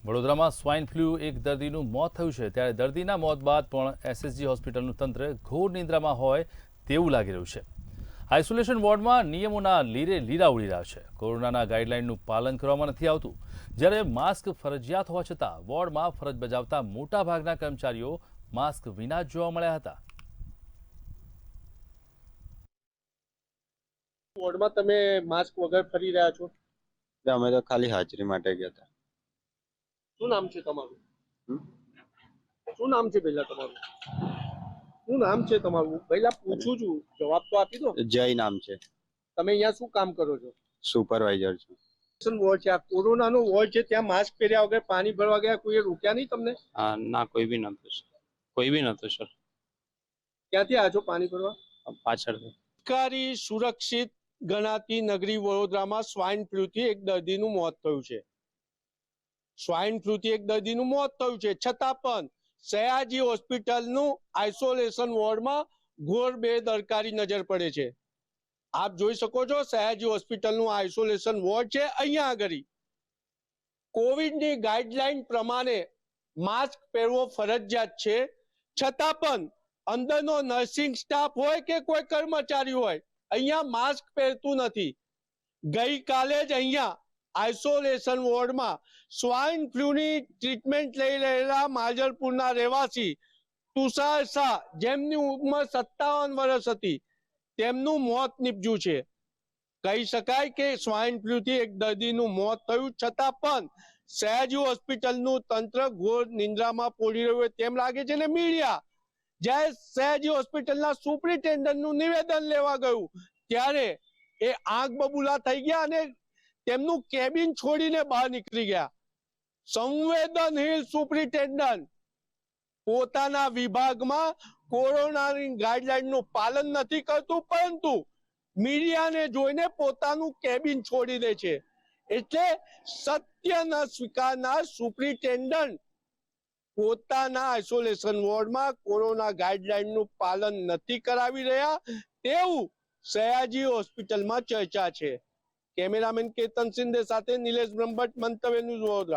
વડોદરામાં swine flu એક દર્દીનું મોત થયું છે ત્યારે દર્દીના મોત બાદ પણ એસએસજી હોસ્પિટલનું તંત્ર ઘોર નિંદ્રામાં હોય તેવું લાગી રહ્યું છે। આઇસોલેશન વોર્ડમાં નિયમોના લીરે લીરા ઉડી રહ્યા છે। કોરોનાના ગાઈડલાઇનનું પાલન કરવામાં નથી આવતું, જ્યારે માસ્ક ફરજિયાત હોવા છતાં વોર્ડમાં ફરજ બજાવતા મોટાભાગના કર્મચારીઓ માસ્ક વિના જ જોવા મળ્યા હતા। વોર્ડમાં તમે માસ્ક વગર ફરી રહ્યા છો? અમે તો ખાલી હાજરી માટે ગયા હતા। શું નામ છે તમારું? શું નામ છે પહેલા તમારું? શું નામ છે તમારું? પહેલા પૂછું છું, જવાબ તો આપી દો। જય નામ છે। તમે અહીંયા શું કામ કરો છો? સુપરવાઇઝર છું। વોર્ડ છે, આ કોરોનાનો વોર્ડ છે, ત્યાં માસ્ક પહેર્યા વગર પાણી ભરવા ગયા, કોઈએ રોક્યા નહીં તમને? ના, કોઈ બી નહોતું સર, કોઈ બી નહોતું સર। ક્યાંથી આવ્યા છો પાણી ભરવા? પાછળથી। સરકારી સુરક્ષિત ગણાતી નગરી વડોદરામાં સ્વાઇન ફ્લૂથી એક દર્દીનું મોત થયું છે। સ્વાઇન ફ્લૂથી એક દર્દીનું મોત થયું છે, છતાં પણ સયાજી હોસ્પિટલનું આઇસોલેશન વોર્ડમાં ઘોર બેદરકારી નજર પડે છે। આપ જોઈ શકો છો, સયાજી હોસ્પિટલનું આઇસોલેશન વોર્ડ છે। અહીંયા આગળ કોવિડની ગાઈડલાઈન પ્રમાણે માસ્ક પહેરવો ફરજિયાત છે, છતાં પણ અંદરનો નર્સિંગ સ્ટાફ હોય કે કોઈ કર્મચારી હોય અહીંયા માસ્ક પહેરતું નથી। ગઈકાલે જ અહીંયા આઇસોલેશન વોર્ડમાં સ્વાઇન ફ્લૂની ટ્રીટમેન્ટ લઈ રહેલા માજલપુરના રહેવાસી તુષાર શાહ, જેમની ઉંમર 57 વર્ષ હતી, તેમનું મોત નીપજ્યું છે। કહી શકાય કે સ્વાઇન ફ્લૂથી એક દર્દીનું મોત થયું, છતાં પણ સયાજી હોસ્પિટલનું તંત્ર ઘોર નિંદ્રામાં પોડી રહ્યું હોય તેમ લાગે છે। ને મીડિયા જ્યારે સયાજી હોસ્પિટલના સુપ્રિન્ટેન્ડન્ટનું નિવેદન લેવા ગયું ત્યારે એ આંખ બબૂલા થઈ ગયા અને તેમનું કેબિન છોડીને બહાર નીકળી ગયા। સંવેદનશીલ સુપ્રિન્ટેન્ડન્ટ પોતાના વિભાગમાં કોરોનાની ગાઈડલાઈનનું પાલન નથી કરતું, પરંતુ મીડિયાને જોઈને પોતાનું કેબિન છોડી દે છે। એટલે સત્ય ન સ્વીકારનાર સુપ્રિન્ટેન્ડન્ટ પોતાના આઇસોલેશન વોર્ડમાં કોરોના ગાઈડલાઈનનું પાલન નથી કરાવી રહ્યા તેવું સયાજી હોસ્પિટલમાં ચર્ચા છે। કેમેરામેન કેતન સિંધે સાથે નિલેશ બ્રહ્મભટ્ટ, મંતવ્ય ન્યૂઝ વડોદરા।